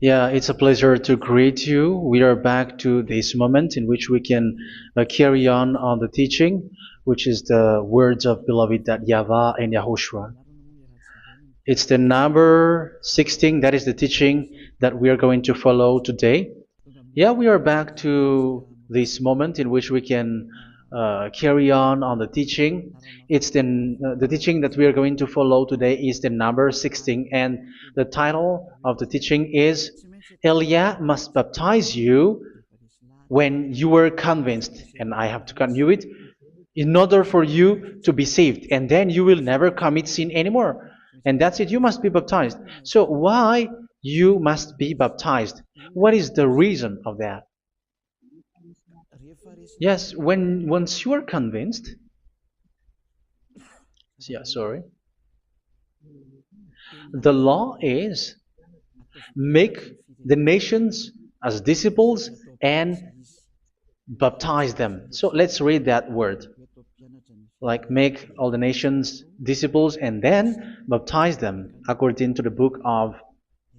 Yeah, it's a pleasure to greet you. We are back to this moment in which we can carry on the teaching, which is the words of beloved that YAHVAH and YAHOSHUA. It's the number 16, that is the teaching that we are going to follow today. Yeah, we are back to this moment in which we can carry on the teaching. It's the teaching that we are going to follow today is the number 16, and the title of the teaching is Elia must baptize you when you were convinced, and I have to continue it, in order for you to be saved, and then you will never commit sin anymore. And that's it, you must be baptized. So why you must be baptized? What is the reason of that? Yes, once you are convinced, yeah, sorry, the law is make the nations as disciples and baptize them. So let's read that word. Like make all the nations disciples and then baptize them according to the book of,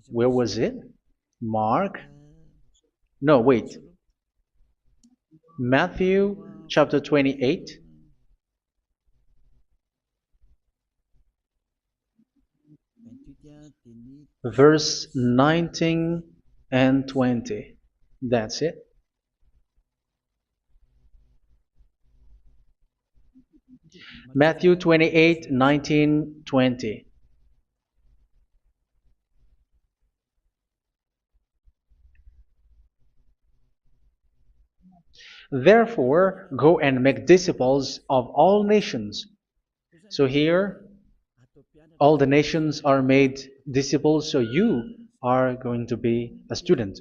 where was it? Mark? No, wait. Matthew chapter 28. Verse 19 and 20. That's it. Matthew 28, 19, 20. Therefore, go and make disciples of all nations. So here, all the nations are made disciples, so you are going to be a student.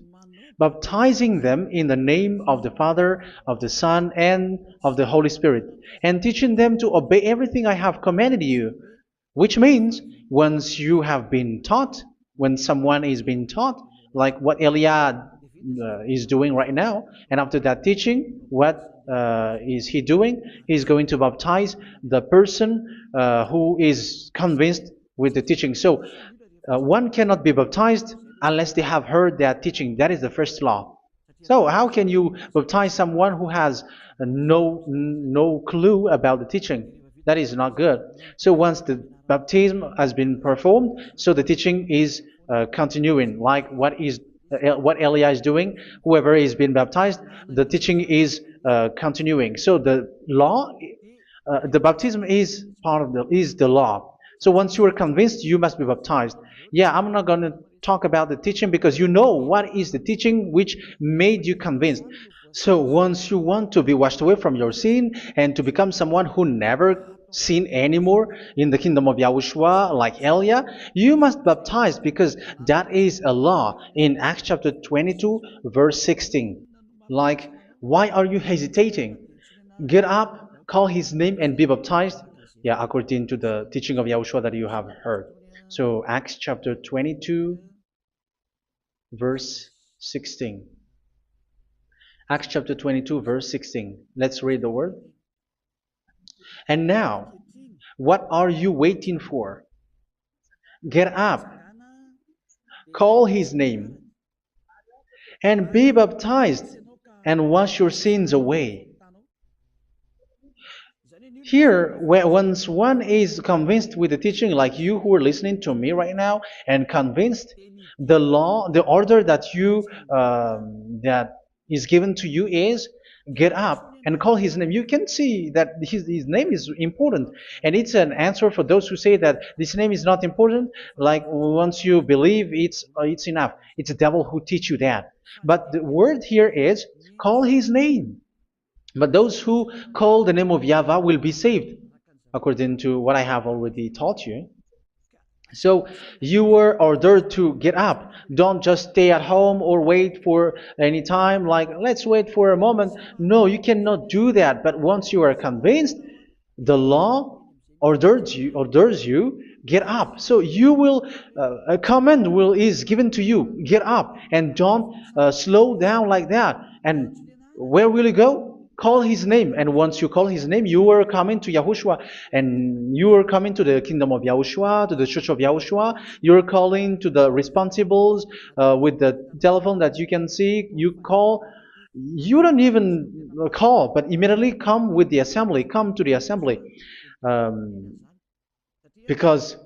Baptizing them in the name of the Father, of the Son, and of the Holy Spirit, and teaching them to obey everything I have commanded you. Which means, once you have been taught, when someone is being taught, like what Eliad is doing right now, and after that teaching, what is he doing? He's going to baptize the person who is convinced with the teaching. So one cannot be baptized unless they have heard that teaching. That is the first law. So how can you baptize someone who has no clue about the teaching? That is not good. So once the baptism has been performed, so the teaching is continuing, like what Elia is doing. Whoever is being baptized, the teaching is continuing. So the law, the baptism is part of the law. So once you are convinced, you must be baptized. Yeah, I'm not going to talk about the teaching because you know what is the teaching which made you convinced. So once you want to be washed away from your sin and to become someone who never sin anymore in the kingdom of YAHOSHUA, like Elia, you must baptize because that is a law in Acts chapter 22, verse 16. Like, why are you hesitating? Get up, call his name, and be baptized. Yeah, according to the teaching of YAHOSHUA that you have heard. So Acts chapter 22, verse 16. Acts chapter 22, verse 16. Let's read the word. And now, what are you waiting for? Get up, call his name, and be baptized, and wash your sins away. Here, once one is convinced with the teaching, like you who are listening to me right now, and convinced, the law, the order that that is given to you is get up and call his name. You can see that his name is important, and it's an answer for those who say that this name is not important. Like once you believe, it's enough. It's the devil who teach you that. But the word here is call his name. But those who call the name of YAHVAH will be saved, according to what I have already taught you. So you were ordered to get up. Don't just stay at home or wait for any time, like let's wait for a moment. No, you cannot do that. But once you are convinced, the law orders you get up. So you will a command is given to you, get up, and don't slow down like that. And where will you go? call his name. And once you call his name, you are coming to Yahushua. And you are coming to the kingdom of Yahushua, to the church of Yahushua. You're calling to the responsibles with the telephone that you can see. You call. You don't even call, but immediately come with the assembly. Come to the assembly. Um, because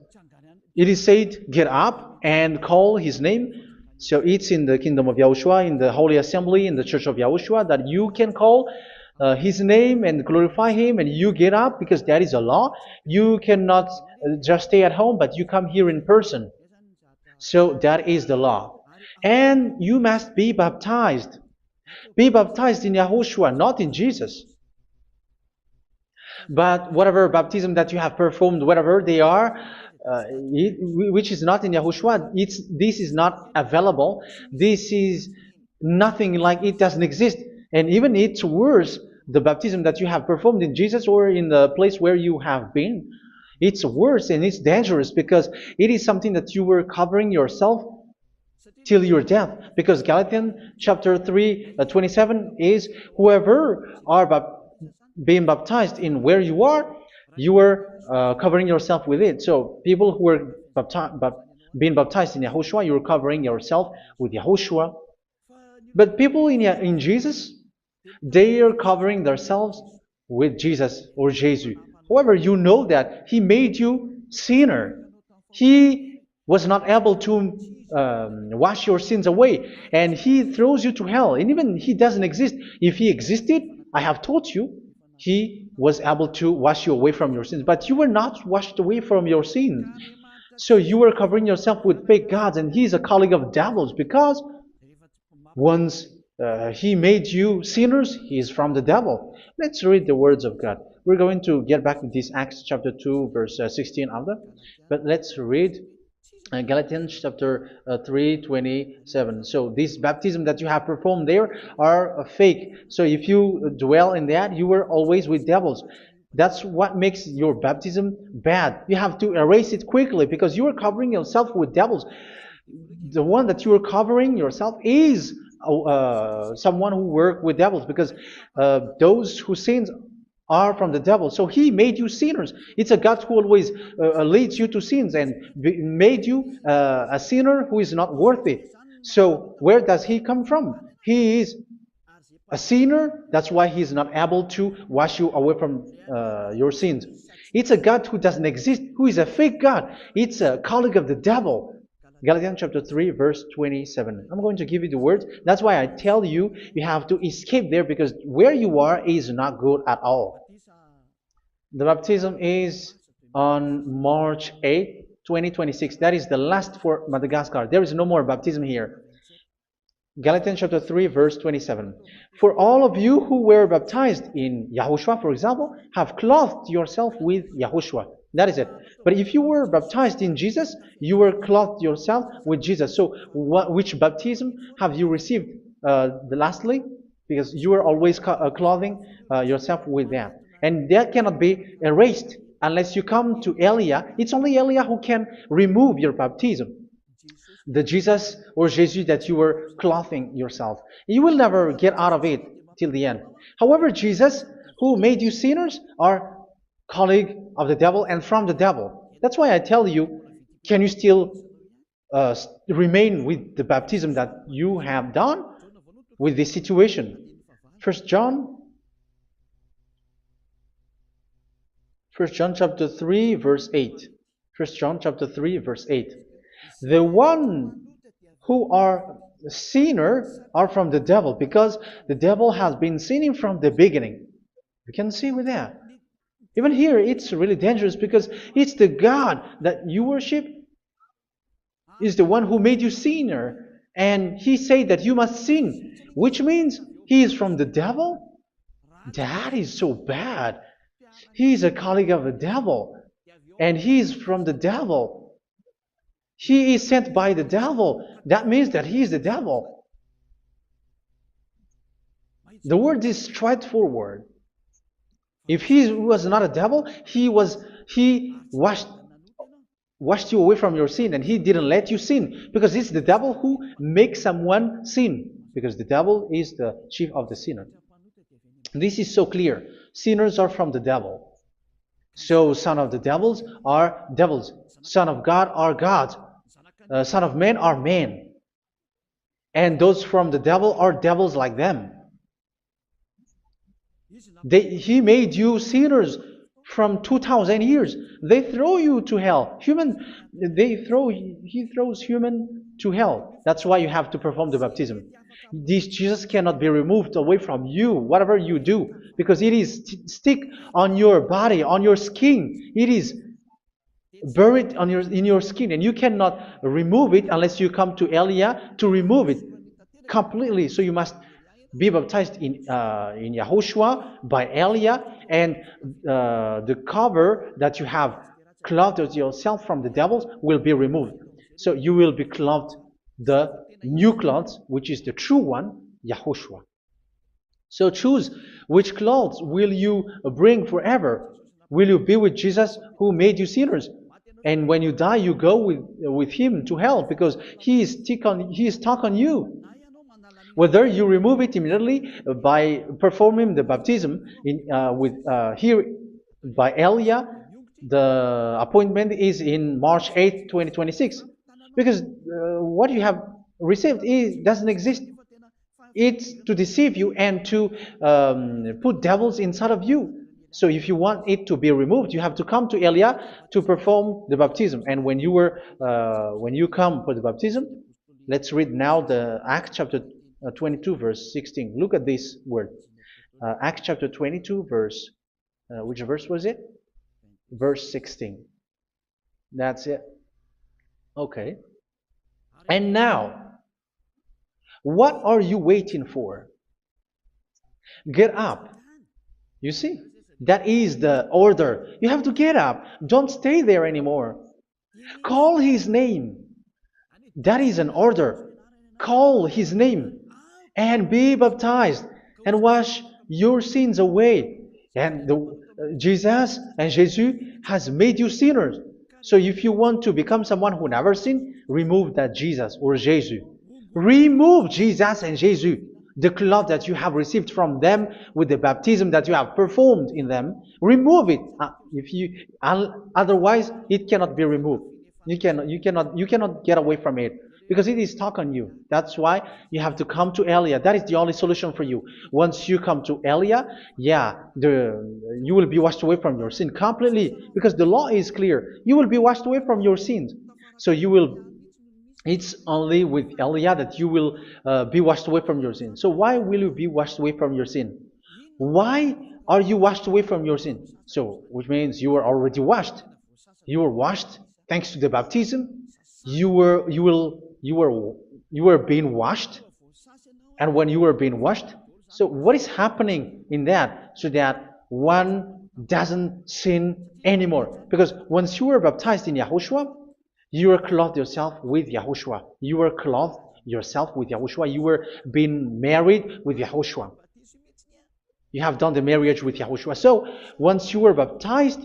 it is said, get up and call his name. So it's in the kingdom of Yahushua, in the holy assembly, in the church of Yahushua, that you can call his name and glorify him, and you get up because that is a law. You cannot just stay at home, but you come here in person. So that is the law. And you must be baptized. Be baptized in Yahushua, not in Jesus. But whatever baptism that you have performed, whatever they are, which is not in Yahushua, this is not available. This is nothing, like it doesn't exist. And even it's worse, the baptism that you have performed in Jesus or in the place where you have been. It's worse and it's dangerous because it is something that you were covering yourself till your death. Because Galatians chapter 3, 27 is, whoever are being baptized in where you are covering yourself with it. So people who are being baptized in Yahushua, you're covering yourself with Yahushua. But people in Jesus, they are covering themselves with Jesus or Jesus. However, you know that He made you sinner. He was not able to wash your sins away, and He throws you to hell. And even He doesn't exist. If He existed, I have taught you, He was able to wash you away from your sins. But you were not washed away from your sins. So you were covering yourself with fake gods, and He is a colleague of devils, because once He made you sinners, He is from the devil. Let's read the words of God. We're going to get back to this Acts chapter 2, verse 16 after. But let's read Galatians chapter 3, 27. So this baptism that you have performed there are fake. So if you dwell in that, you were always with devils. That's what makes your baptism bad. You have to erase it quickly because you are covering yourself with devils. The one that you are covering yourself is someone who works with devils, because those who sins are from the devil. So He made you sinners. It's a God who always leads you to sins and made you a sinner who is not worthy. So where does He come from? He is a sinner. That's why He is not able to wash you away from your sins. It's a God who doesn't exist, who is a fake God. It's a colleague of the devil. Galatians chapter 3, verse 27. I'm going to give you the words. That's why I tell you, you have to escape there, because where you are is not good at all. The baptism is on March 8, 2026. That is the last for Madagascar. There is no more baptism here. Galatians chapter 3, verse 27. For all of you who were baptized in Yahushua, for example, have clothed yourself with Yahushua. That is it. But if you were baptized in Jesus, you were clothed yourself with Jesus. So which baptism have you received lastly? Because you are always clothing yourself with that. And that cannot be erased unless you come to Eliah. It's only Eliah who can remove your baptism. The Jesus or Jesus that you were clothing yourself. You will never get out of it till the end. However, Jesus, who made you sinners, are colleague of the devil and from the devil. That's why I tell you, can you still remain with the baptism that you have done with this situation? First John chapter 3, verse 8. First John chapter 3, verse 8. The one who are sinner are from the devil, because the devil has been sinning from the beginning. You can see with that. Even here, it's really dangerous, because it's the God that you worship is the one who made you sinner. And He said that you must sin, which means He is from the devil. That is so bad. He is a colleague of the devil. And He is from the devil. He is sent by the devil. That means that He is the devil. The word is straightforward. If He was not a devil, He washed you away from your sin, and He didn't let you sin, because it's the devil who makes someone sin, because the devil is the chief of the sinner. This is so clear. Sinners are from the devil. So son of the devils are devils. Son of God are gods. Son of men are men. And those from the devil are devils like them. He made you sinners from 2,000 years. They throw you to hell. He throws human to hell. That's why you have to perform the baptism. This Jesus cannot be removed away from you, whatever you do, because it is stick on your body, on your skin. It is buried in your skin, and you cannot remove it unless you come to Elia to remove it completely. So you must be baptized in YAHOSHUA by Elia, and the cover that you have clothed yourself from the devils will be removed. So you will be clothed the new clothes, which is the true one, YAHOSHUA. So choose which clothes will you bring forever. Will you be with Jesus who made you sinners? And when you die, you go with him to hell because he is stuck on you. Whether you remove it immediately by performing the baptism here by Elia, the appointment is in March 8, 2026. Because what you have received doesn't exist. It's to deceive you and to put devils inside of you. So if you want it to be removed, you have to come to Elia to perform the baptism. And when you come for the baptism, let's read now the Acts chapter 22 verse 16. Look at this word. Acts chapter 22 verse, which verse was it? Verse 16. That's it. Okay. And now, what are you waiting for? Get up. You see? That is the order. You have to get up. Don't stay there anymore. Call his name. That is an order. Call his name and be baptized and wash your sins away. And Jesus has made you sinners. So if you want to become someone who never sinned, remove that Jesus or Jesus. Remove Jesus and Jesus, the cloth that you have received from them with the baptism that you have performed in them. Remove it. Otherwise, it cannot be removed. You cannot get away from it because it is stuck on you. That's why you have to come to Elia. That is the only solution for you. Once you come to Elia, you will be washed away from your sin completely because the law is clear. You will be washed away from your sins. So it's only with Elia that you will be washed away from your sin. So why will you be washed away from your sin? Why are you washed away from your sin? So, which means you are already washed. You were washed thanks to the baptism. You were being washed, and when you were being washed, so what is happening in that? So that one doesn't sin anymore. Because once you were baptized in YAHOSHUA, you were clothed yourself with YAHOSHUA. You were clothed yourself with YAHOSHUA. You were being married with YAHOSHUA. You have done the marriage with YAHOSHUA. So once you were baptized,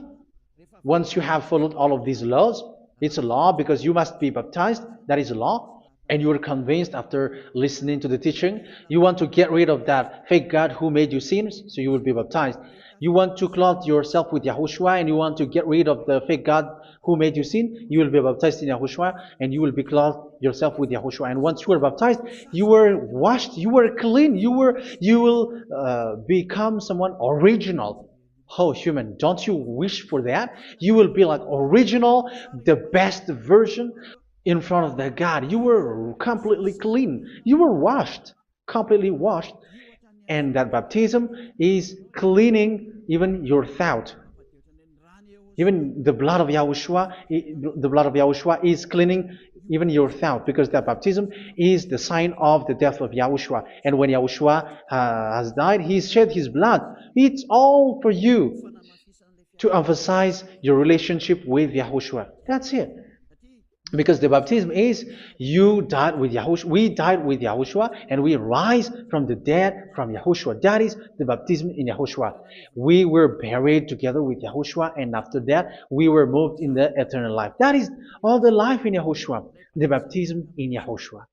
once you have followed all of these laws, it's a law because you must be baptized. That is a law. And you are convinced after listening to the teaching, you want to get rid of that fake God who made you sinners, so you will be baptized. You want to clothe yourself with YAHOSHUA and you want to get rid of the fake God who made you sin, you will be baptized in YAHOSHUA and you will be clothed yourself with YAHOSHUA. And once you are baptized, you were washed, you were clean, you will become someone original. Oh, human, don't you wish for that? You will be like original, the best version in front of the God. You were completely clean. You were washed, completely washed. And that baptism is cleaning even your thought. Even the blood of YAHOSHUA is cleaning even your thought, because that baptism is the sign of the death of YAHOSHUA. And when YAHOSHUA has died, he shed his blood. It's all for you to emphasize your relationship with YAHOSHUA. That's it. Because the baptism is you died with YAHOSHUA, we died with YAHOSHUA, and we rise from the dead from YAHOSHUA. That is the baptism in YAHOSHUA. We were buried together with YAHOSHUA, and after that we were moved in the eternal life. That is all the life in YAHOSHUA, the baptism in YAHOSHUA.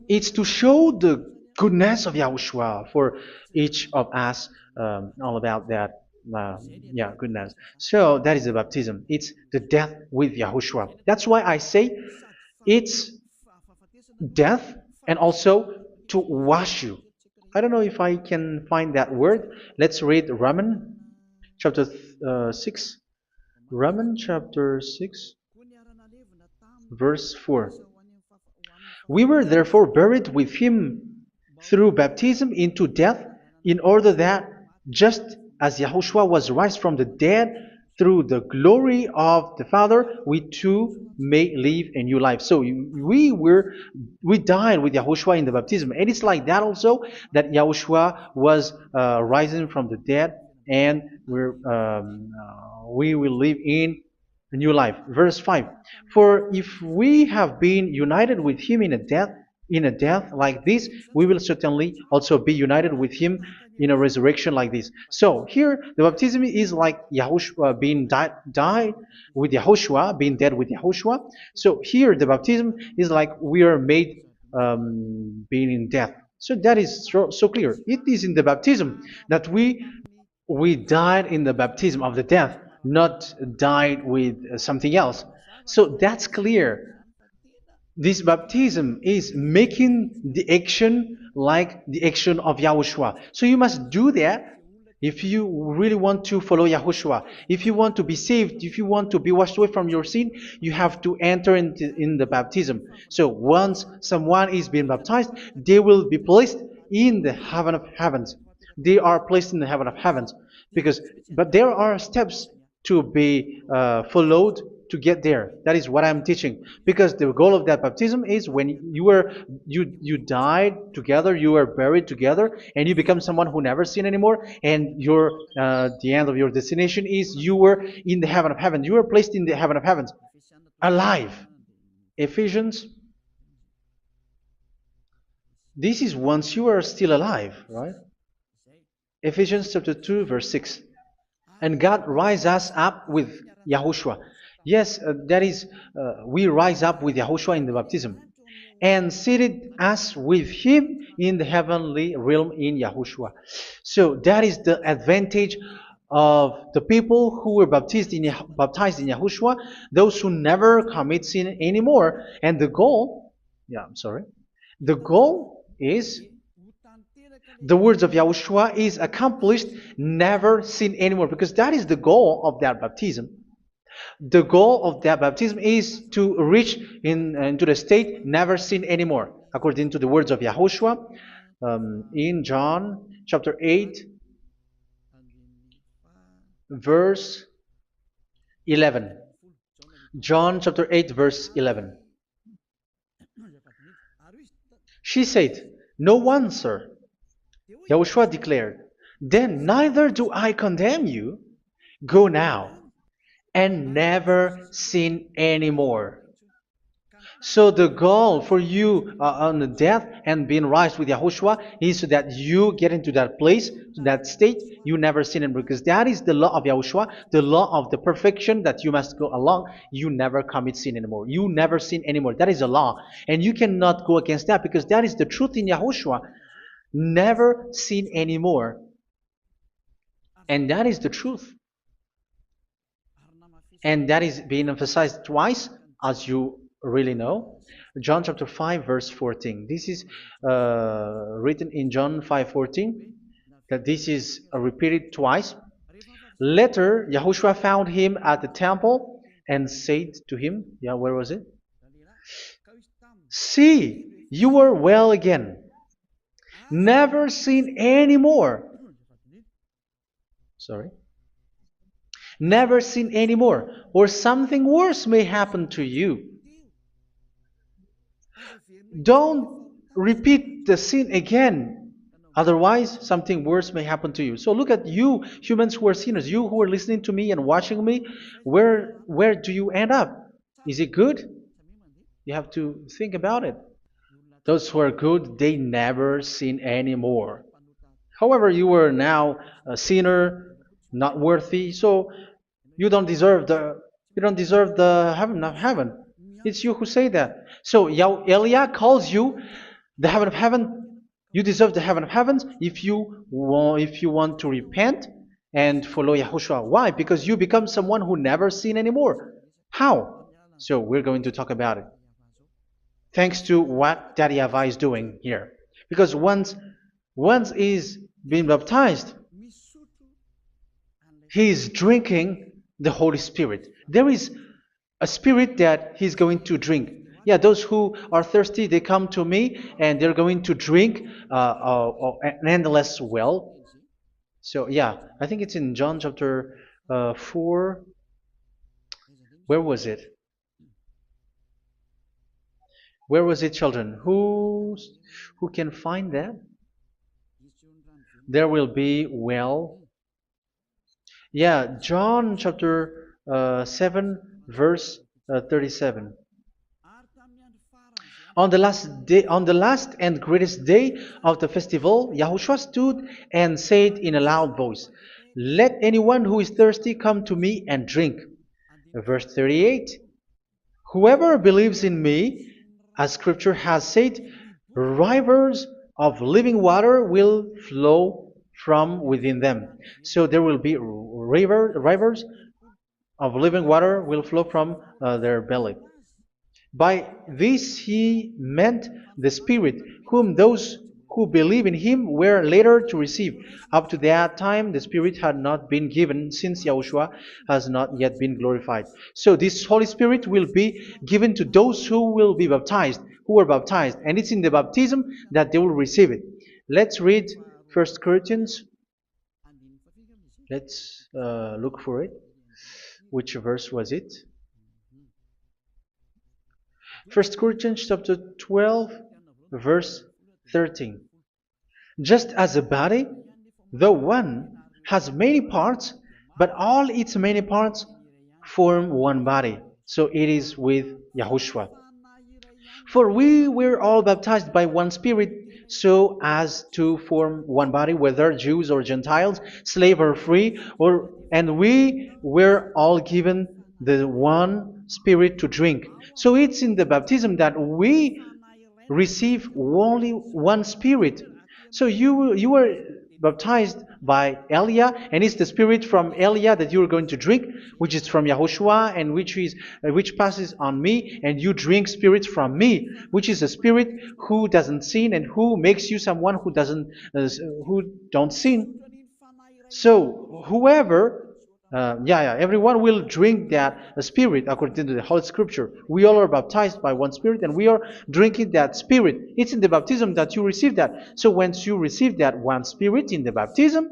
It's to show the goodness of Yahushua for each of us, all about that. Uh, yeah, goodness. So that is the baptism. It's the death with Yahushua. That's why I say it's death and also to wash you. I don't know if I can find that word. Let's read Romans chapter 6. Romans chapter 6, verse 4. We were therefore buried with him through baptism into death, in order that, just as Yahushua was raised from the dead through the glory of the Father, we too may live a new life. So we died with Yahushua in the baptism, and it's like that also that Yahushua was rising from the dead, and we will live in a new life. Verse 5. For if we have been united with him in a death like this, we will certainly also be united with him in a resurrection like this. So here the baptism is like Yahushua being died with Yahushua, being dead with Yahushua. So here the baptism is like we are made being in death. So that is so clear. It is in the baptism that we died in the baptism of the death, not died with something else. So that's clear. This baptism is making the action like the action of Yahushua. So you must do that if you really want to follow Yahushua. If you want to be saved, if you want to be washed away from your sin, you have to enter in the baptism. So once someone is being baptized, they will be placed in the heaven of heavens. They are placed in the heaven of heavens but there are steps to be followed to get there. That is what I'm teaching. Because the goal of that baptism is when you died together, you were buried together, and you become someone who never sin anymore. And the end of your destination is you were in the heaven of heaven. You were placed in the heaven of heavens, alive. Ephesians. This is once you are still alive, right? Ephesians chapter 2, verse 6. And God rise us up with Yahushua. Yes, that is, we rise up with Yahushua in the baptism. And seated us with him in the heavenly realm in Yahushua. So that is the advantage of the people who were baptized in Yahushua, those who never commit sin anymore. And the goal, the goal is the words of Yahushua is accomplished, never sin anymore, because that is the goal of that baptism. The goal of that baptism is to reach into the state never sin anymore, according to the words of Yahushua in John chapter 8, verse 11. John chapter 8, verse 11. She said, "No one, sir." Yahushua declared, "Then neither do I condemn you. Go now and never sin anymore." So the goal for you on the death and being raised with Yahushua is so that you get into that place, to that state, you never sin anymore. Because that is the law of Yahushua, the law of the perfection that you must go along. You never commit sin anymore. You never sin anymore. That is a law. And you cannot go against that because that is the truth in Yahushua. Never sin anymore. And that is the truth. And that is being emphasized twice, as you really know. John chapter 5, verse 14. This is written in John 5:14, that this is repeated twice. Later, Yahushua found him at the temple and said to him, where was it? "See, you are well again. Never sin anymore." Never sin anymore, or something worse may happen to you. Don't repeat the sin again. Otherwise, something worse may happen to you. So look at you, humans who are sinners, you who are listening to me and watching me. Where do you end up? Is it good? You have to think about it. Those who are good, they never sin anymore. However, you are now a sinner, not worthy, so you don't deserve the heaven of heaven. It's you who say that. So Eliah calls you the heaven of heaven. You deserve the heaven of heavens if you want to repent and follow Yahushua. Why? Because you become someone who never sin anymore. How? So we're going to talk about it. Thanks to what Daddy YAHVAH is doing here. Because once he's been baptized, he is drinking the Holy Spirit. There is a spirit that he's going to drink. Yeah, those who are thirsty, they come to me and they're going to drink an endless well. So yeah, I think it's in John chapter 4. Where was it? Where was it, children? Who can find that? There will be well. Yeah, John chapter 7, verse 37. On the last and greatest day of the festival, Yahushua stood and said in a loud voice, "Let anyone who is thirsty come to me and drink." Verse 38, "Whoever believes in me, as Scripture has said, rivers of living water will flow from within them." So there will be rivers of living water will flow from their belly. By this he meant the Spirit, whom those who believe in him were later to receive. Up to that time, the Spirit had not been given, since Yahushua has not yet been glorified. So this Holy Spirit will be given to those who will be baptized, who are baptized, and it's in the baptism that they will receive it. Let's read 1 Corinthians. Let's look for it. Which verse was it? 1 Corinthians chapter 12, verse 13. Just as a body, though one, has many parts, but all its many parts form one body. So it is with Yahushua. For we were all baptized by one Spirit, so as to form one body, whether Jews or Gentiles, slave or free, and we were all given the one Spirit to drink. So it's in the baptism that we receive only one Spirit. So you were baptized by Elia, and it's the Spirit from Elia that you are going to drink, which is from Yahushua, and which passes on me, and you drink Spirit from me, which is a Spirit who doesn't sin and who makes you someone who don't sin. So whoever everyone will drink that Spirit according to the Holy Scripture. We all are baptized by one Spirit, and we are drinking that Spirit. It's in the baptism that you receive that. So once you receive that one Spirit in the baptism,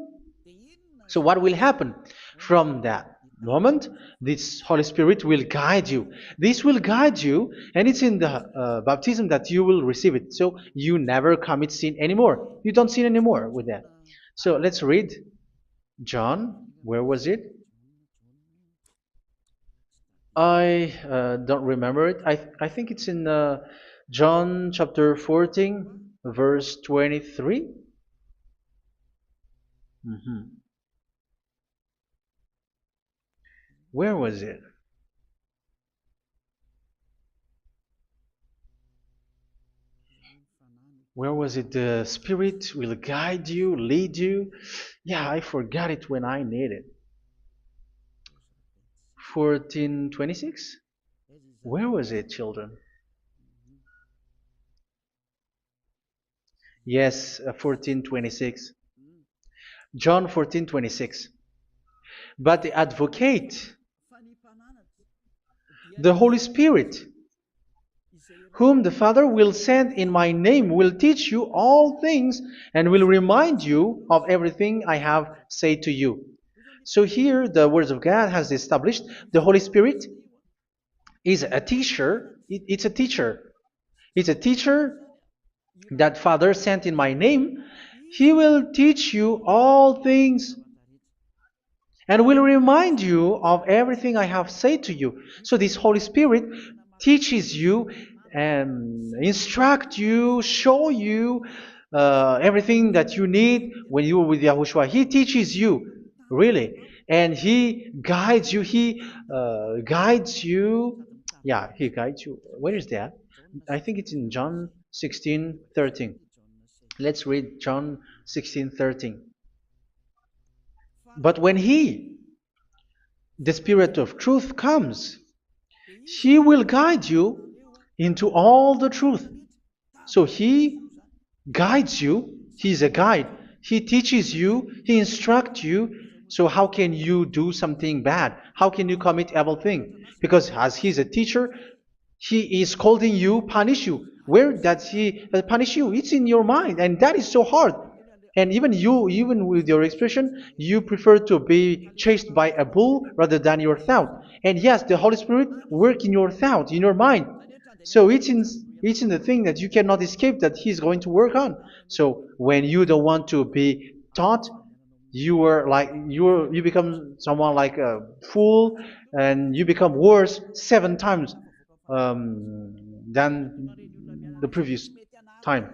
so what will happen? From that moment, this Holy Spirit will guide you. This will guide you, and it's in the baptism that you will receive it. So you never commit sin anymore. You don't sin anymore with that. So let's read John. Where was it? I don't remember it. I think it's in John chapter 14, verse 23. Where was it? Where was it? The Spirit will guide you, lead you. Yeah, I forgot it when I need it. 14:26? Where was it, children? Yes, 14:26. John 14:26. But the advocate, the Holy Spirit, whom the Father will send in my name, will teach you all things and will remind you of everything I have said to you. So here the words of God has established the Holy Spirit is a teacher. It's a teacher. It's a teacher that Father sent in my name. He will teach you all things and will remind you of everything I have said to you. So this Holy Spirit teaches you and instruct you, show you everything that you need when you are with Yahushua. He teaches you, really. And He guides you. He guides you. Yeah, He guides you. Where is that? I think it's in John 16:13. Let's read John 16:13. But when He, the Spirit of truth, comes, He will guide you into all the truth. So He guides you. He's a guide. He teaches you. He instructs you. So how can you do something bad? How can you commit evil thing? Because as He's a teacher, He is scolding you, punish you. Where does He punish you? It's in your mind, and that is so hard. And even you, even with your expression, you prefer to be chased by a bull rather than your thought. And yes, the Holy Spirit work in your thought, in your mind. So it's in the thing that you cannot escape that He's going to work on. So when you don't want to be taught, you become someone like a fool, and you become worse 7 times than the previous time,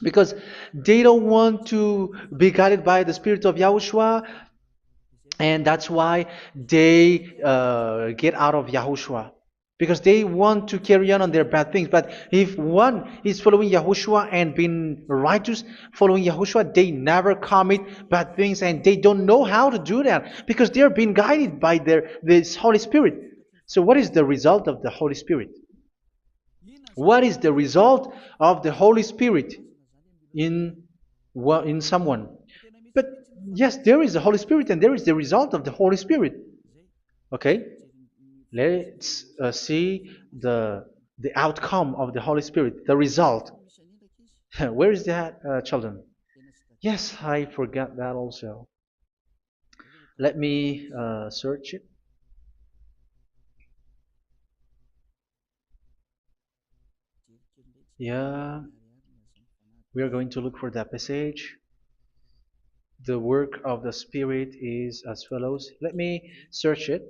because they don't want to be guided by the Spirit of Yahushua, and that's why they get out of Yahushua, because they want to carry on their bad things. But if one is following Yahushua and being righteous, following Yahushua, they never commit bad things, and they don't know how to do that because they're being guided by this Holy Spirit. So what is the result of the Holy Spirit? What is the result of the Holy Spirit in in someone? But yes, there is the Holy Spirit, and there is the result of the Holy Spirit. Okay, let's see the outcome of the Holy Spirit, the result. Where is that, children? Yes, I forgot that also. Let me search it. Yeah, we are going to look for that passage. The work of the Spirit is as follows. Let me search it.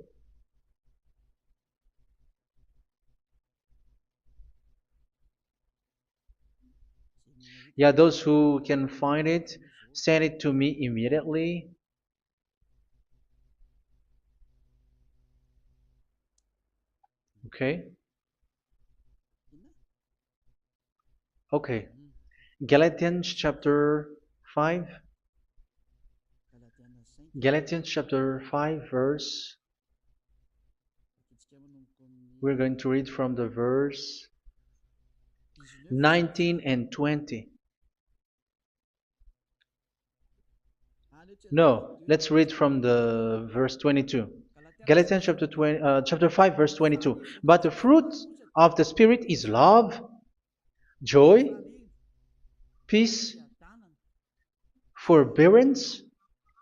Yeah, those who can find it, send it to me immediately. Okay. Okay. Galatians chapter 5. Galatians chapter 5 verse. We're going to read from the verse 19 and 20. No, let's read from the verse 22. Galatians chapter 5 verse 22. But the fruit of the Spirit is love, joy, peace, forbearance,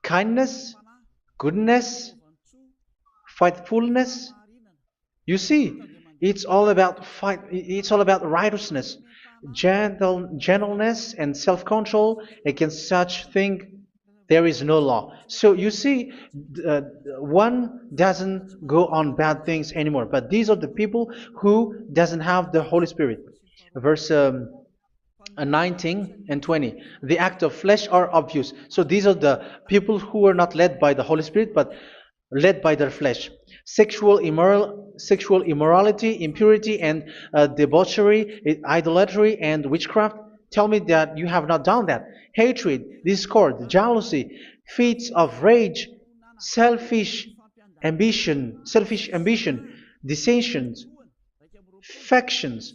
kindness, goodness, faithfulness. You see, it's all about fight. It's all about righteousness, gentleness, and self-control. Against such thing, there is no law. So you see, uh, one doesn't go on bad things anymore. But these are the people who doesn't have the Holy Spirit. Verse 19 and 20. The act of flesh are obvious. So these are the people who are not led by the Holy Spirit, but led by their flesh. Sexual immorality, impurity, and debauchery, idolatry, and witchcraft. Tell me that you have not done that. Hatred, discord, jealousy, fits of rage, selfish ambition, dissensions, factions.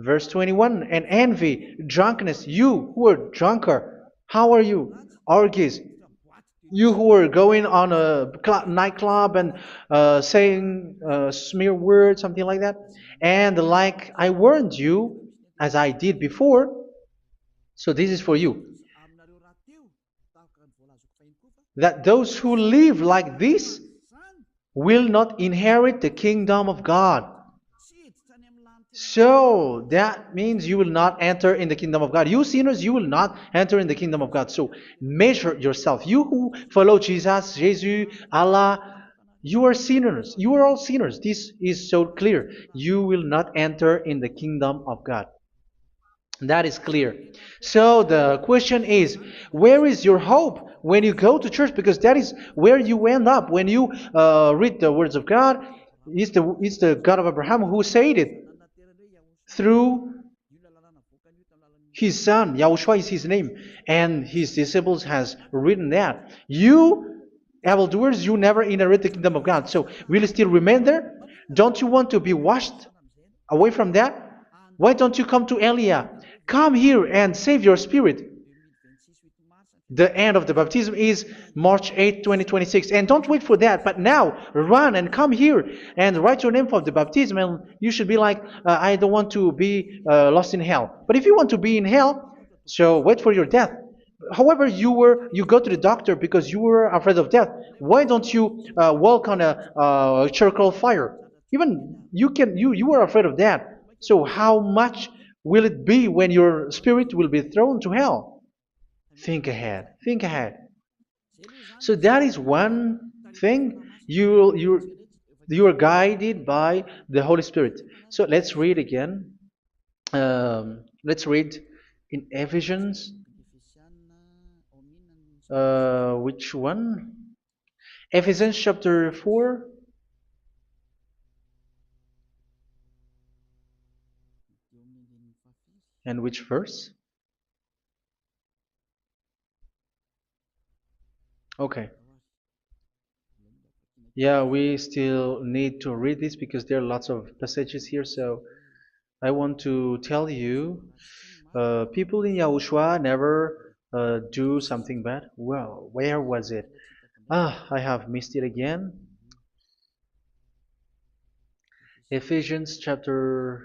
Verse 21, and envy, drunkenness. You who are drunkard, how are you? Orgies. You who are going on a nightclub and saying smear words, something like that. And like I warned you, as I did before, so this is for you, that those who live like this will not inherit the kingdom of God. So that means you will not enter in the kingdom of God. You sinners, you will not enter in the kingdom of God. So measure yourself. You who follow Jesus, Allah, you are sinners. You are all sinners. This is so clear. You will not enter in the kingdom of God. That is clear. So the question is, where is your hope when you go to church? Because that is where you end up when you read the words of God. It's the God of Abraham who said it through His son, Yahushua is his name, and his disciples has written that. You evildoers, you never inherit the kingdom of God. So will you still remain there? Don't you want to be washed away from that? Why don't you come to Elia? Come here and save your spirit. The end of the baptism is March 8th, 2026. And don't wait for that, but now run and come here and write your name for the baptism. And you should be like, I don't want to be lost in hell. But if you want to be in hell, so wait for your death. However, you go to the doctor because you were afraid of death. Why don't you walk on a charcoal fire? Even you were afraid of that. So how much will it be when your spirit will be thrown to hell? Think ahead. Think ahead. So that is one thing. You are guided by the Holy Spirit. So let's read again. Let's read in Ephesians. Which one? Ephesians chapter 4. And which verse? Okay. Yeah, we still need to read this because there are lots of passages here. So I want to tell you, people in Yahushua never do something bad. Well, where was it? I have missed it again. Ephesians chapter.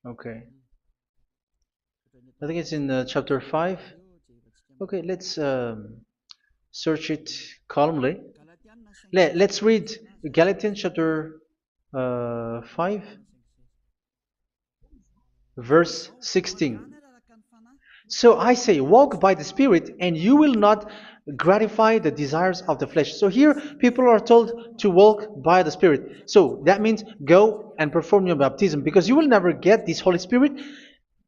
Okay. I think it's in chapter 5. Okay, let's search it calmly. Let's read Galatians chapter 5, verse 16. So I say, walk by the Spirit, and you will not gratify the desires of the flesh. So here, people are told to walk by the Spirit. So that means go and perform your baptism, because you will never get this Holy Spirit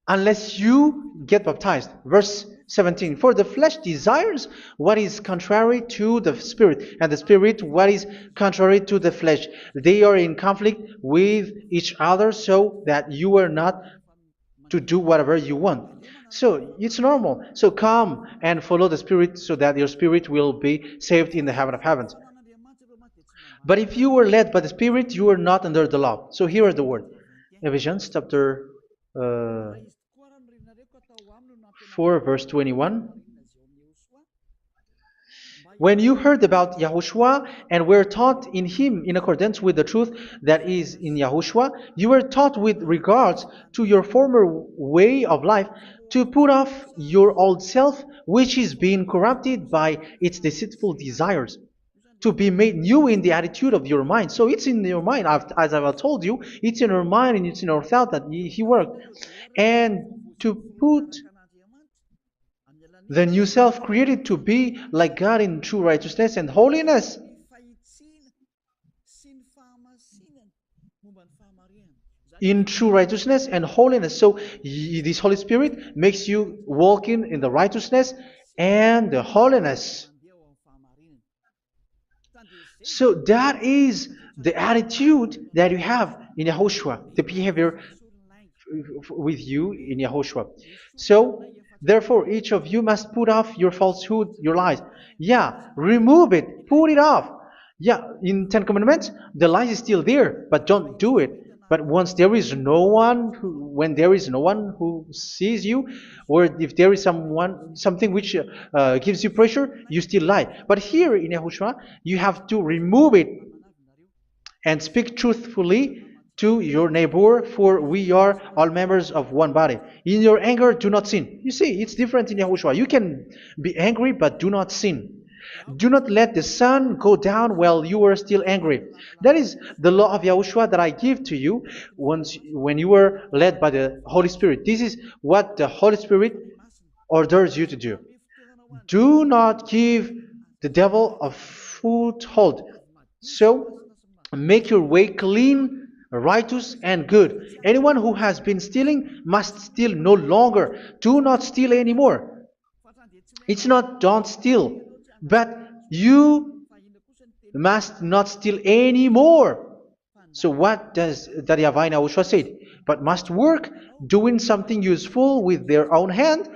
unless you get baptized. Verse 17. For the flesh desires what is contrary to the Spirit, and the Spirit what is contrary to the flesh. They are in conflict with each other, so that you are not to do whatever you want. So it's normal. So come and follow the Spirit so that your spirit will be saved in the heaven of heavens. But if you were led by the Spirit, you are not under the law. So here are the word. Ephesians chapter 4 verse 21. When you heard about Yahushua and were taught in him in accordance with the truth that is in Yahushua, you were taught with regards to your former way of life to put off your old self, which is being corrupted by its deceitful desires, to be made new in the attitude of your mind. So it's in your mind, as I've told you, it's in your mind and it's in your thought that he worked. And to put the new self created to be like God in true righteousness and holiness. In true righteousness and holiness. So this Holy Spirit makes you walk in the righteousness and the holiness. So that is the attitude that you have in Yahushua, the behavior with you in Yahushua. So therefore, each of you must put off your falsehood, your lies. Yeah, remove it, put it off. Yeah, in Ten Commandments, the lie is still there, but don't do it. But once there is no one, when there is no one who sees you, or if there is something which gives you pressure, you still lie. But here in Yahushua, you have to remove it and speak truthfully to your neighbor, for we are all members of one body. In your anger, do not sin. You see, it's different in Yahushua. You can be angry, but do not sin. Do not let the sun go down while you are still angry. That is the law of Yahushua that I give to you when you were led by the Holy Spirit. This is what the Holy Spirit orders you to do. Do not give the devil a foothold. So, make your way clean, righteous, and good. Anyone who has been stealing must steal no longer. Do not steal anymore. It's not don't steal, but you must not steal anymore. So what does the YAHVAH in Yahushua say? but must work doing something useful with their own hand,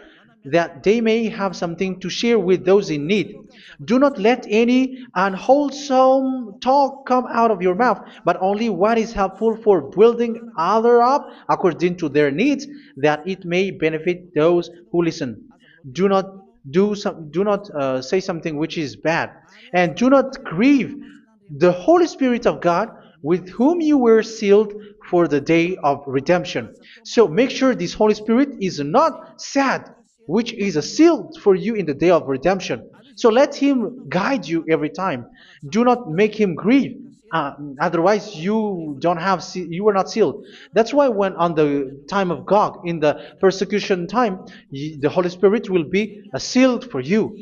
that they may have something to share with those in need. Do not let any unwholesome talk come out of your mouth, but only what is helpful for building others up according to their needs, that it may benefit those who listen. Do not do not say something which is bad, and do not grieve the Holy Spirit of God, with whom you were sealed for the day of redemption. So make sure this Holy Spirit is not sad, which is a seal for you in the day of redemption. So let him guide you every time. Do not make him grieve. Otherwise, you were not sealed. That's why when on the time of God, in the persecution time, the Holy Spirit will be a sealed for you.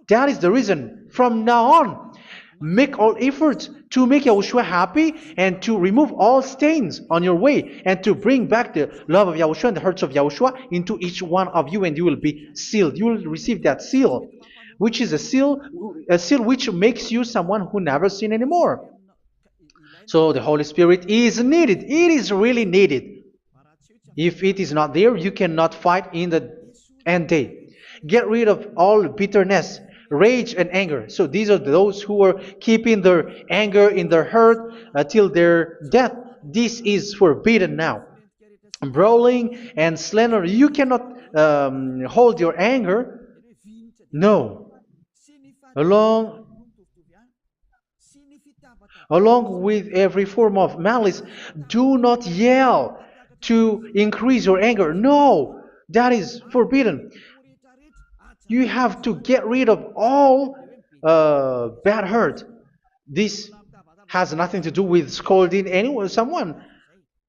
That is the reason. From now on, make all efforts to make Yahushua happy and to remove all stains on your way and to bring back the love of Yahushua and the hearts of Yahushua into each one of you, and you will be sealed. You will receive that seal, which is a seal which makes you someone who never sin anymore. So the Holy Spirit is needed. It is really needed. If it is not there, you cannot fight in the end day. Get rid of all bitterness, rage, and anger. So these are those who are keeping their anger in their heart till their death. This is forbidden now. Brawling and slander. You cannot hold your anger. No. Along Along with every form of malice, do not yell to increase your anger. No, that is forbidden. You have to get rid of all bad hurt. This has nothing to do with scolding anyone, someone.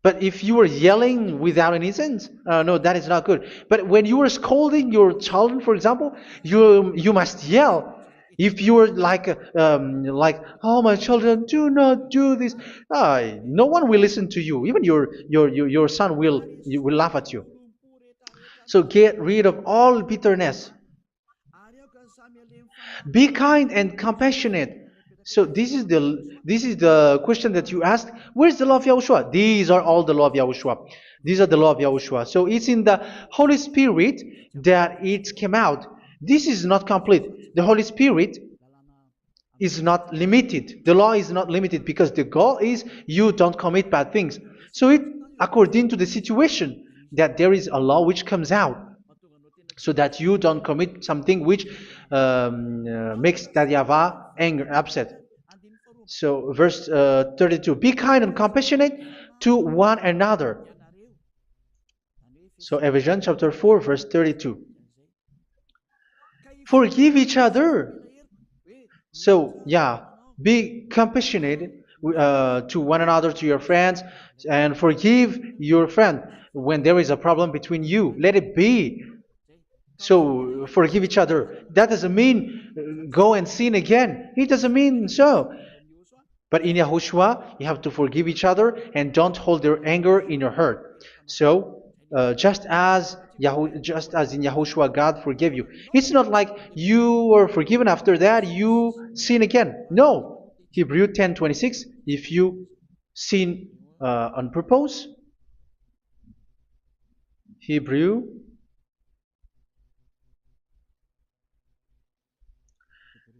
But if you are yelling without any sense, no, that is not good. But when you are scolding your children, for example, you must yell. If you are like, oh my children, do not do this, no one will listen to you. Even your son will laugh at you. So get rid of all bitterness. Be kind and compassionate. So this is the question that you asked. Where's the law of Yahushua? These are all the law of Yahushua. These are the law of Yahushua. So it's in the Holy Spirit that it came out. This is not complete. The Holy Spirit is not limited. The law is not limited because the goal is you don't commit bad things. So it according to the situation that there is a law which comes out, so that you don't commit something which makes that YAHVAH angry, upset. So verse 32, be kind and compassionate to one another. So Ephesians chapter 4 verse 32. Forgive each other. So yeah, be compassionate to one another, to your friends, and forgive your friend when there is a problem between you. Let it be. So forgive each other. That doesn't mean go and sin again. It doesn't mean so. But in Yahushua, you have to forgive each other and don't hold their anger in your heart. So just as in Yahushua, God forgave you. It's not like you were forgiven after that you sin again. No. Hebrew 10:26. If you sin on purpose,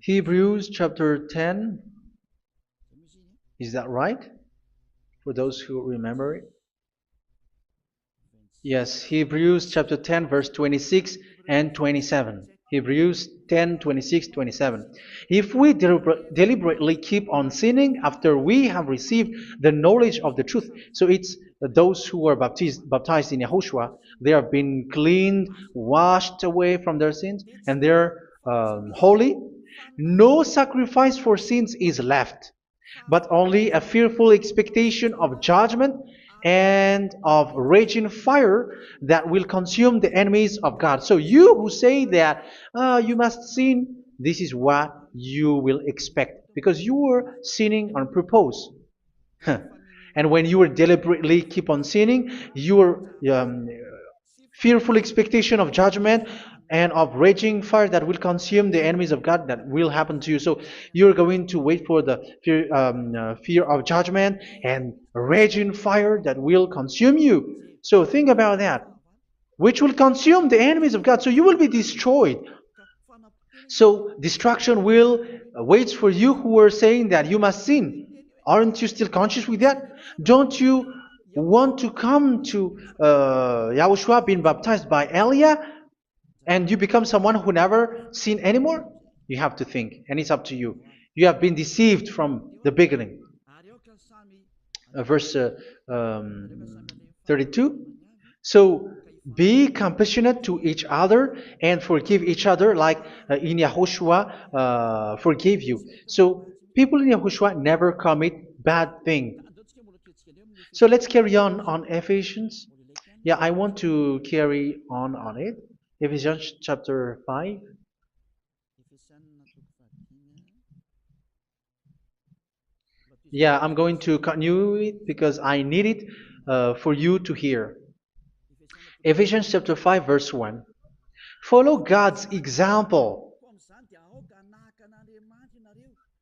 Hebrews chapter 10. Is that right? For those who remember it? Yes, Hebrews chapter 10 verse 26 and 27. Hebrews 10, 26, 27. If we deliberately keep on sinning after we have received the knowledge of the truth, so it's those who are baptized in Yahushua, they have been cleaned, washed away from their sins, and they're holy. No sacrifice for sins is left, but only a fearful expectation of judgment and of raging fire that will consume the enemies of God. So you who say that you must sin, this is what you will expect, because you were sinning on purpose. And when you were deliberately keep on sinning, you were fearful expectation of judgment and of raging fire that will consume the enemies of God that will happen to you. So you're going to wait for the fear of judgment and raging fire that will consume you. So think about that, which will consume the enemies of God. So you will be destroyed. So destruction will wait for you who are saying that you must sin. Aren't you still conscious with that? Don't you want to come to Yahushua being baptized by Elia and you become someone who never sin anymore? You have to think, and it's up to you. You have been deceived from the beginning. Verse 32. So be compassionate to each other and forgive each other like in Yahushua forgave you. So people in Yahushua never commit bad thing. So let's carry on Ephesians. Yeah, I want to carry on it. Ephesians chapter 5. Yeah, I'm going to continue it because I need it for you to hear. Ephesians chapter 5 verse 1. Follow God's example.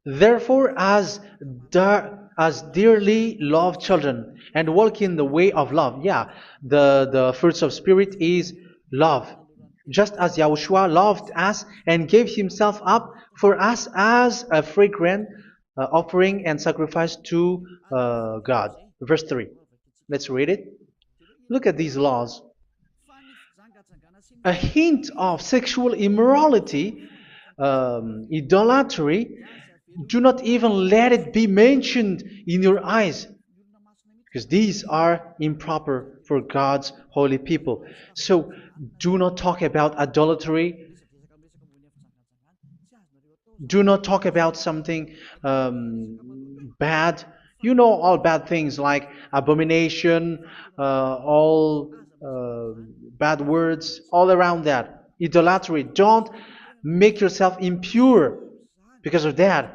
Therefore, as dearly loved children, and walk in the way of love. Yeah, the fruits of spirit is love. Just as Yahushua loved us and gave himself up for us as a fragrant offering and sacrifice to God. Verse 3. Let's read it. Look at these laws. A hint of sexual immorality, idolatry, do not even let it be mentioned in your eyes, because these are improper for God's holy people. So do not talk about idolatry. Do not talk about something bad. You know all bad things like abomination, all bad words, all around that. Idolatry. Don't make yourself impure because of that.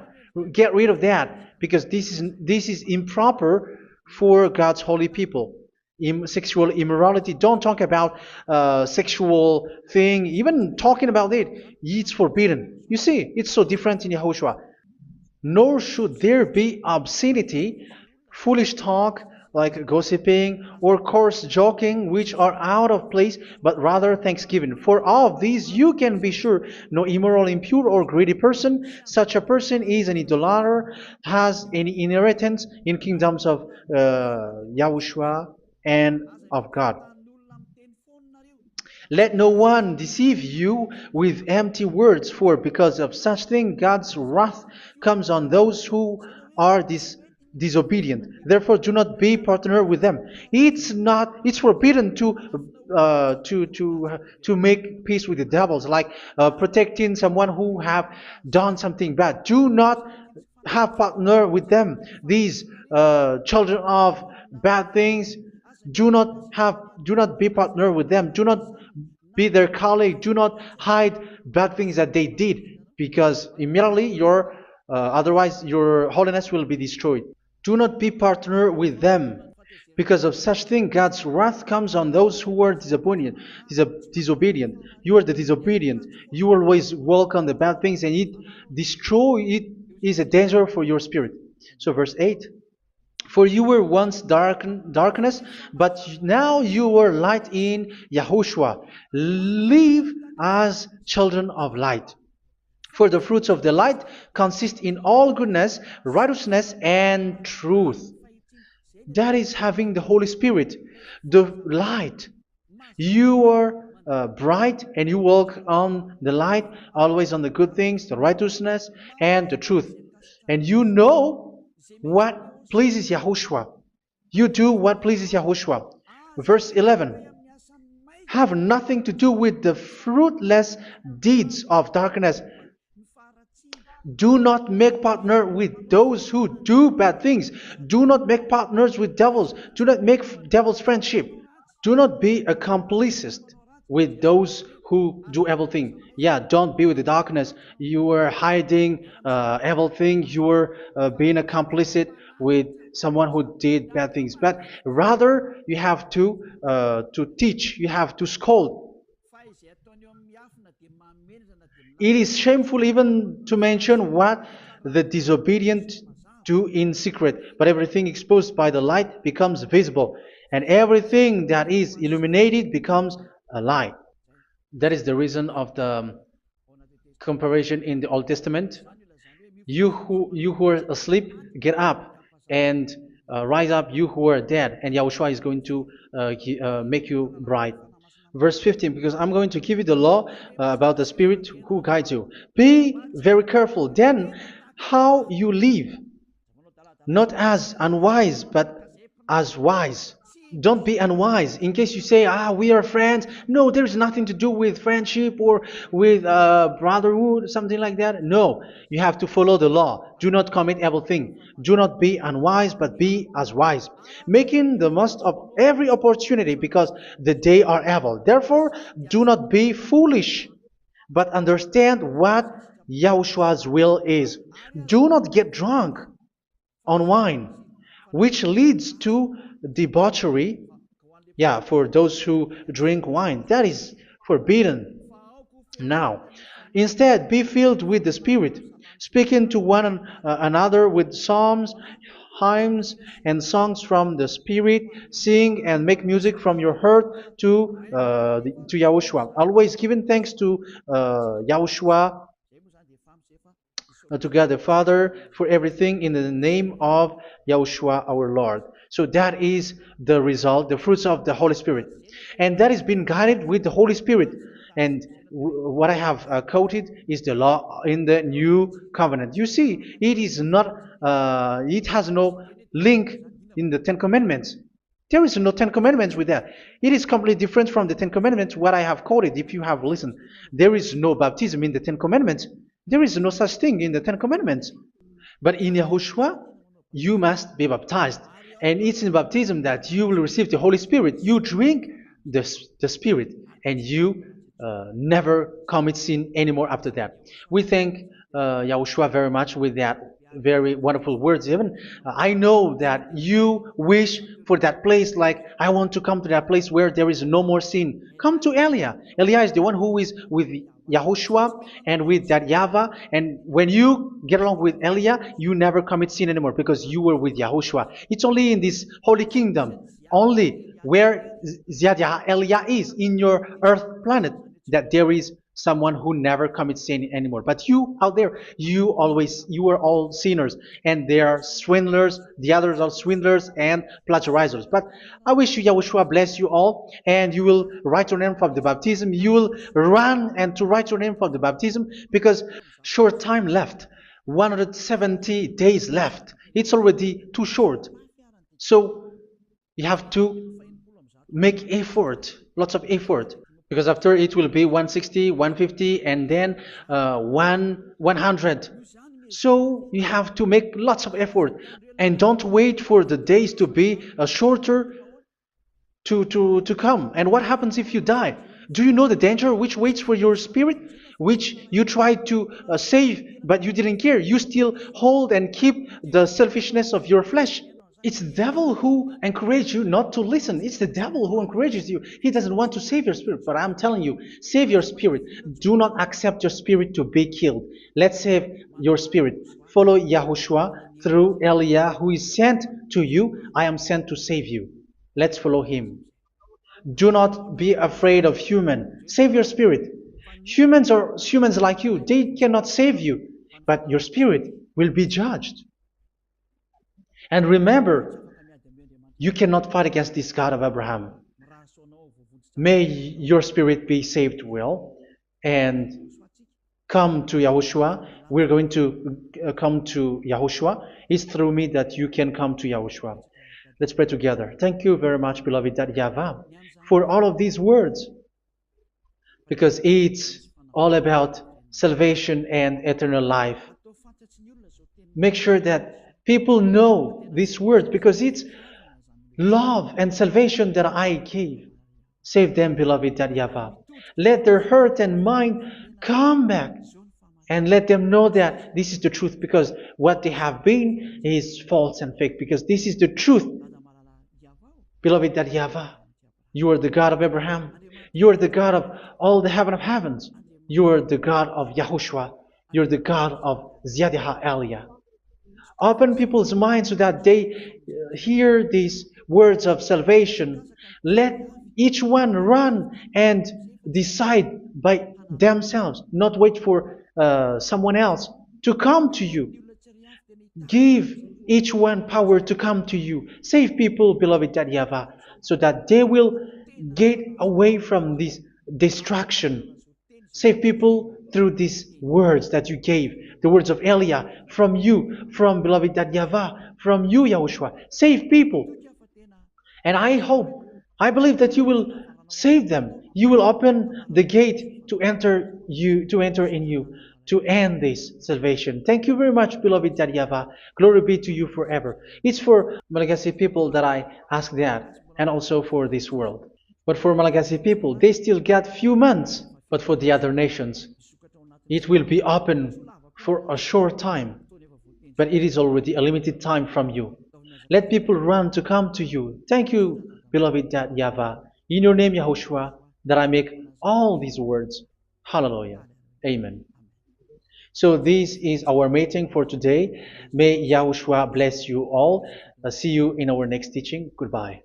Get rid of that because this is improper for God's holy people. Sexual immorality. Don't talk about sexual thing. Even talking about it, it's forbidden. You see, it's so different in Yahushua. Nor should there be obscenity, foolish talk like gossiping or coarse joking, which are out of place, but rather thanksgiving. For of these you can be sure: no immoral, impure, or greedy person, such a person is an idolater, has any inheritance in kingdoms of Yahushua and of God. Let no one deceive you with empty words, for because of such thing God's wrath comes on those who are disobedient. Therefore, do not be partner with them. It's forbidden to make peace with the devils, like protecting someone who have done something bad. Do not have partner with them. These children of bad things, do not be partner with them. Do not be their colleague. Do not hide bad things that they did, because immediately otherwise your holiness will be destroyed. Do not be partner with them. Because of such thing, God's wrath comes on those who are disobedient. You are the disobedient. You always walk on the bad things, and it is a danger for your spirit. So verse 8. For you were once darkness, but now you are light in Yahushua. Live as children of light. For the fruits of the light consist in all goodness, righteousness, and truth. That is having the Holy Spirit, the light. You are bright and you walk on the light, always on the good things, the righteousness, and the truth. And you know what pleases Yahushua. You do what pleases Yahushua. Verse 11. Have nothing to do with the fruitless deeds of darkness. Do not make partner with those who do bad things. Do not make partners with devils. Do not make devils friendship. Do not be accomplices with those who do evil thing. Yeah, don't be with the darkness. You are hiding evil thing. You are being a complicit with someone who did bad things, but rather you have to teach, you have to scold. It is shameful even to mention what the disobedient do in secret, but everything exposed by the light becomes visible, and everything that is illuminated becomes a light. That is the reason of the comparison in the Old Testament. You who are asleep, get up and rise up, you who are dead, and Yahushua is going to make you bright. Verse 15, because I'm going to give you the law about the Spirit who guides you. Be very careful then how you live, not as unwise, but as wise. Don't be unwise. In case you say, we are friends. No, there's nothing to do with friendship or with brotherhood, something like that. No, you have to follow the law. Do not commit evil thing. Do not be unwise, but be as wise, making the most of every opportunity, because the day are evil. Therefore, do not be foolish, but understand what Yahushua's will is. Do not get drunk on wine, which leads to debauchery. Yeah, for those who drink wine, that is forbidden now. Instead, be filled with the Spirit, speaking to one another with psalms, hymns, and songs from the Spirit. Sing and make music from your heart to Yahushua. Always giving thanks to Yahushua, to God the Father, for everything in the name of Yahushua our Lord. So that is the result, the fruits of the Holy Spirit. And that is being guided with the Holy Spirit. And what I have quoted is the law in the new covenant. You see, it is not, it has no link in the Ten Commandments. There is no Ten Commandments with that. It is completely different from the Ten Commandments, what I have quoted, if you have listened. There is no baptism in the Ten Commandments. There is no such thing in the Ten Commandments. But in Yahushua, you must be baptized. And it's in baptism that you will receive the Holy Spirit. You drink the Spirit, and you never commit sin anymore after that. We thank Yahushua very much with that very wonderful words. Even I know that you wish for that place, like I want to come to that place where there is no more sin. Come to Elia. Elia is the one who is with Yahushua and with that YAHVAH, and when you get along with Elia, you never commit sin anymore because you were with Yahushua. It's only in this holy kingdom, only where Ziad Elia is, in your earth planet, that there is someone who never commits sin anymore. But you out there, you are all sinners, and they are swindlers. The others are swindlers and plagiarizers. But I wish you, Yahushua, bless you all, and you will write your name for the baptism. You will run and to write your name for the baptism, because short time left, 170 days left. It's already too short. So you have to make effort, lots of effort, because after it will be 160, 150, and then 100. So you have to make lots of effort, and don't wait for the days to be shorter to come. And what happens if you die? Do you know the danger which waits for your spirit, which you tried to save, but you didn't care? You still hold and keep the selfishness of your flesh. It's the devil who encourages you not to listen. It's the devil who encourages you. He doesn't want to save your spirit. But I'm telling you, save your spirit. Do not accept your spirit to be killed. Let's save your spirit. Follow Yahushua through Elia, who is sent to you. I am sent to save you. Let's follow him. Do not be afraid of human. Save your spirit. Humans are humans like you. They cannot save you. But your spirit will be judged. And remember, you cannot fight against this God of Abraham. May your spirit be saved well and come to Yahushua. We're going to come to Yahushua. It's through me that you can come to Yahushua. Let's pray together. Thank you very much, beloved YAHVAH, for all of these words, because it's all about salvation and eternal life. Make sure that people know these words, because it's love and salvation that I gave. Save them, beloved YAHVAH. Let their heart and mind come back And let them know that this is the truth, because what they have been is false and fake, because this is the truth. Beloved, that YAHVAH, you are the God of Abraham. You are the God of all the heaven of heavens. You are the God of YAHOSHUA. You are the God of Ziyadiha Aliyah. Open people's minds so that they hear these words of salvation. Let each one run and decide by themselves, not wait for someone else to come to you. Give each one power to come to you. Save people, beloved YAHVAH, so that they will get away from this distraction. Save people through these words that you gave, the words of Elia, from you, from beloved YAHVAH, from you, Yahushua. Save people. And I believe that you will save them. You will open the gate to enter in you, to end this salvation. Thank you very much, beloved YAHVAH. Glory be to you forever. It's for Malagasy people that I ask that, and also for this world. But for Malagasy people, they still got few months. But for the other nations, it will be open for a short time. But it is already a limited time from you. Let people run to come to you. Thank you, beloved YAHVAH. In your name, Yahushua, that I make all these words. Hallelujah. Amen. So this is our meeting for today. May Yahushua bless you all. See you in our next teaching. Goodbye.